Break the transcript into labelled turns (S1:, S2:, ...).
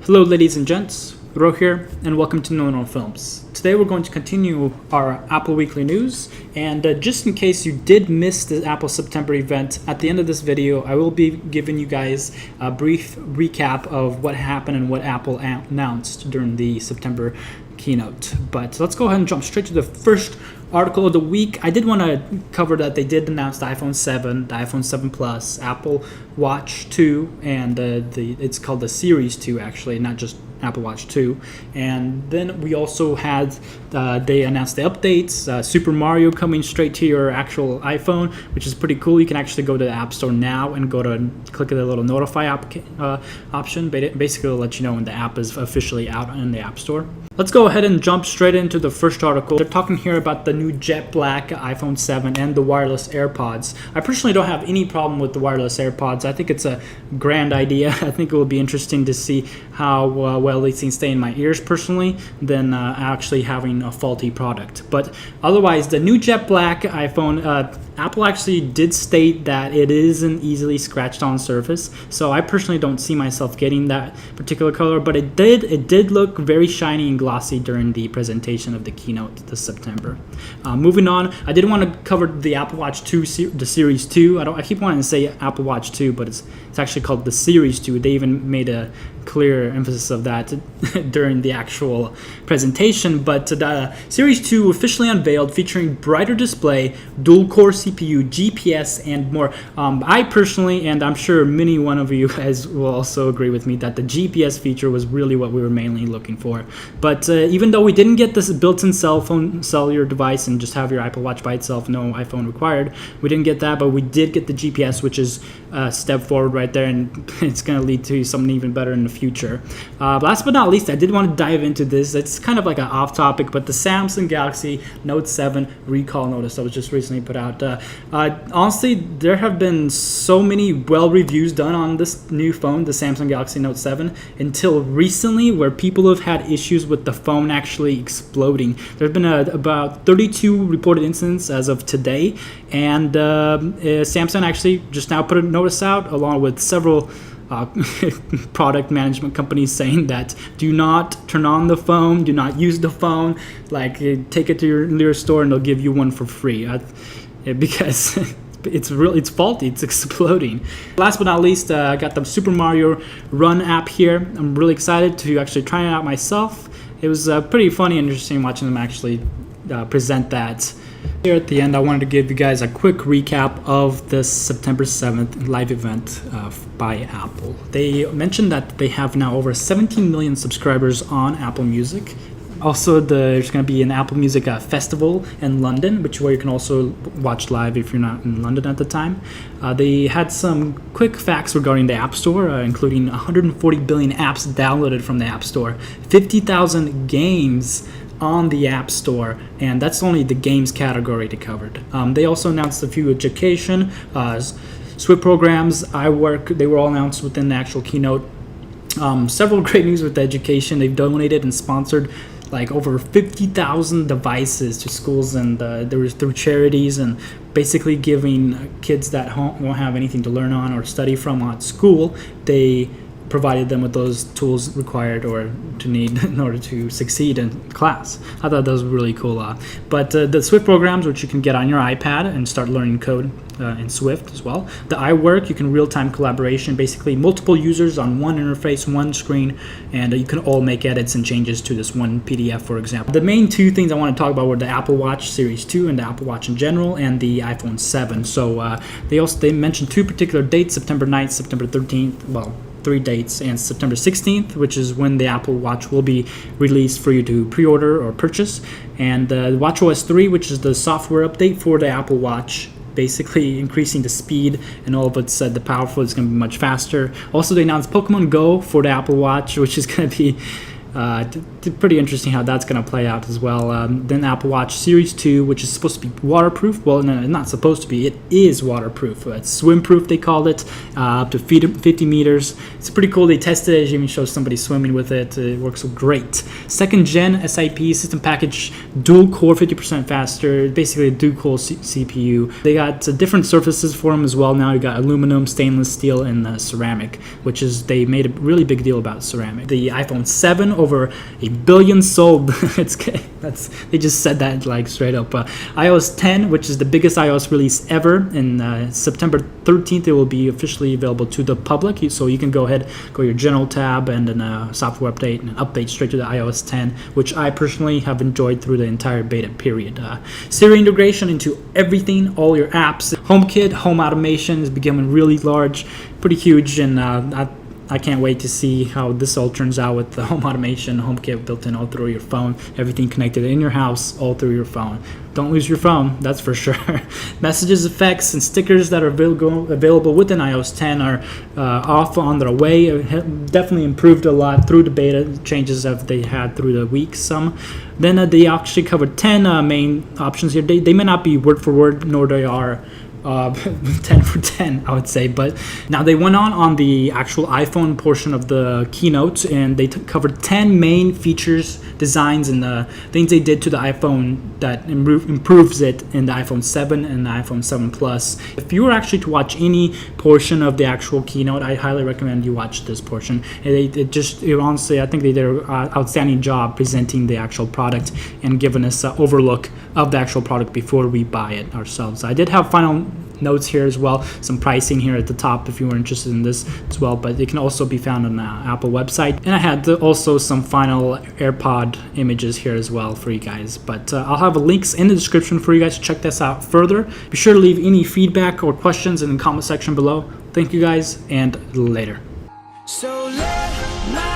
S1: Hello ladies and gents, Ro here, and welcome to NOandROfilms. Today we're going to continue our Apple Weekly News, and just in case you did miss the Apple September event, at the end of this video I will be giving you guys a brief recap of what happened and what Apple announced during the September keynote. But let's go ahead and jump straight to the first article of the week. I did want to cover that they did announce the iPhone 7, the iPhone 7 Plus, Apple Watch 2, and it's called the Series 2 actually, not just Apple Watch 2. And then we also had, they announced the updates, Super Mario coming straight to your actual iPhone, which is pretty cool. You can actually go to the App Store now and go to click the little notify option. Basically it'll let you know when the app is officially out in the App Store. Let's go ahead and jump straight into the first article. They're talking here about the new jet black iPhone 7 and the wireless AirPods. I personally don't have any problem with the wireless AirPods. I think it's a grand idea. I think it will be interesting to see how well these things stay in my ears personally than actually having a faulty product. But otherwise, the new jet black iPhone, Apple actually did state that it is an easily scratched on surface. So I personally don't see myself getting that particular color, but it did look very shiny and glossy during the presentation of the keynote this September. Moving on, I did want to cover the Apple Watch 2, the Series 2. I keep wanting to say Apple Watch 2, but it's actually called the Series 2. They even made a clear emphasis of that during the actual presentation. But the Series 2 officially unveiled, featuring brighter display, dual-core CPU, GPS, and more. I personally, and I'm sure many one of you guys will also agree with me, that the GPS feature was really what we were mainly looking for. But even though we didn't get this built-in cellular device and just have your Apple Watch by itself, no iPhone required, we didn't get that, but we did get the GPS, which is a step forward right there, and it's going to lead to something even better in the future. Last but not least, I did want to dive into this. It's kind of like an off topic, but the Samsung Galaxy Note 7 recall notice that was just recently put out. Honestly, there have been so many well reviews done on this new phone, the Samsung Galaxy Note 7, until recently, where people have had issues with the phone actually exploding. There have been about 32 reported incidents as of today, and Samsung actually just now put a notice out along with several product management companies saying that do not turn on the phone, do not use the phone, like take it to your nearest store and they'll give you one for free because it's faulty, it's exploding. Last but not least, I got the Super Mario Run app here. I'm really excited to actually try it out myself. It was pretty funny and interesting watching them actually present that. Here at the end, I wanted to give you guys a quick recap of this September 7th live event by Apple. They mentioned that they have now over 17 million subscribers on Apple Music. Also, there's going to be an Apple Music festival in London, where you can also watch live if you're not in London at the time. They had some quick facts regarding the App Store, including 140 billion apps downloaded from the App Store, 50,000 games on the App Store, and that's only the games category they covered. They also announced a few education, Swift programs, iWork. They were all announced within the actual keynote. Several great news with education. They've donated and sponsored like over 50,000 devices to schools, and there was through charities, and basically giving kids that won't have anything to learn on or study from at school, they provided them with those tools required or to need in order to succeed in class. I thought that was really cool. But the Swift programs, which you can get on your iPad and start learning code in Swift as well. The iWork, you can real-time collaboration, basically multiple users on one interface, one screen, and you can all make edits and changes to this one PDF, for example. The main two things I want to talk about were the Apple Watch Series 2 and the Apple Watch in general, and the iPhone 7. So they mentioned two particular dates, September 9th, September 13th, well, 3 dates, and September 16th, which is when the Apple Watch will be released for you to pre-order or purchase, and the WatchOS 3, which is the software update for the Apple Watch, basically increasing the speed and all of it said the powerful is going to be much faster. Also, they announced Pokemon Go for the Apple Watch, which is going to be Pretty interesting how that's going to play out as well. Then Apple Watch Series 2, which is supposed to be waterproof. Well, no, not supposed to be. It is waterproof. It's swim-proof, they called it, up to 50 meters. It's pretty cool. They tested it. It even shows somebody swimming with it. It works great. Second gen SIP system package, dual core, 50% faster. Basically a dual core CPU. They got different surfaces for them as well. Now you got aluminum, stainless steel, and ceramic, which is, they made a really big deal about ceramic. The iPhone 7, over 1 billion sold. They just said that like straight up. iOS 10, which is the biggest iOS release ever, in September 13th, it will be officially available to the public. So you can go ahead, go to your general tab, and then software update, and update straight to the iOS 10, which I personally have enjoyed through the entire beta period. Siri integration into everything, all your apps. HomeKit, home automation is becoming really large, pretty huge, and I can't wait to see how this all turns out with the home automation, HomeKit built in all through your phone, everything connected in your house, all through your phone. Don't lose your phone, that's for sure. Messages, effects, and stickers that are available within iOS 10 are off on their way. Definitely improved a lot through the beta changes that they had through the week. Then they actually covered 10 main options here. They may not be word for word, nor they are 10 for 10, I would say. But now they went on the actual iPhone portion of the keynote, and they covered 10 main features, designs, and things they did to the iPhone that improves it in the iPhone 7 and the iPhone 7 Plus. If you were actually to watch any portion of the actual keynote, I highly recommend you watch this portion. Honestly, I think they did an outstanding job presenting the actual product and giving us an overlook of the actual product before we buy it ourselves. I did have final notes here as well, some pricing here at the top if you were interested in this as well, but it can also be found on the Apple website. And I had also some final AirPod images here as well for you guys, but I'll have links in the description for you guys to check this out further. Be sure to leave any feedback or questions in the comment section below. Thank you guys, and later. So let my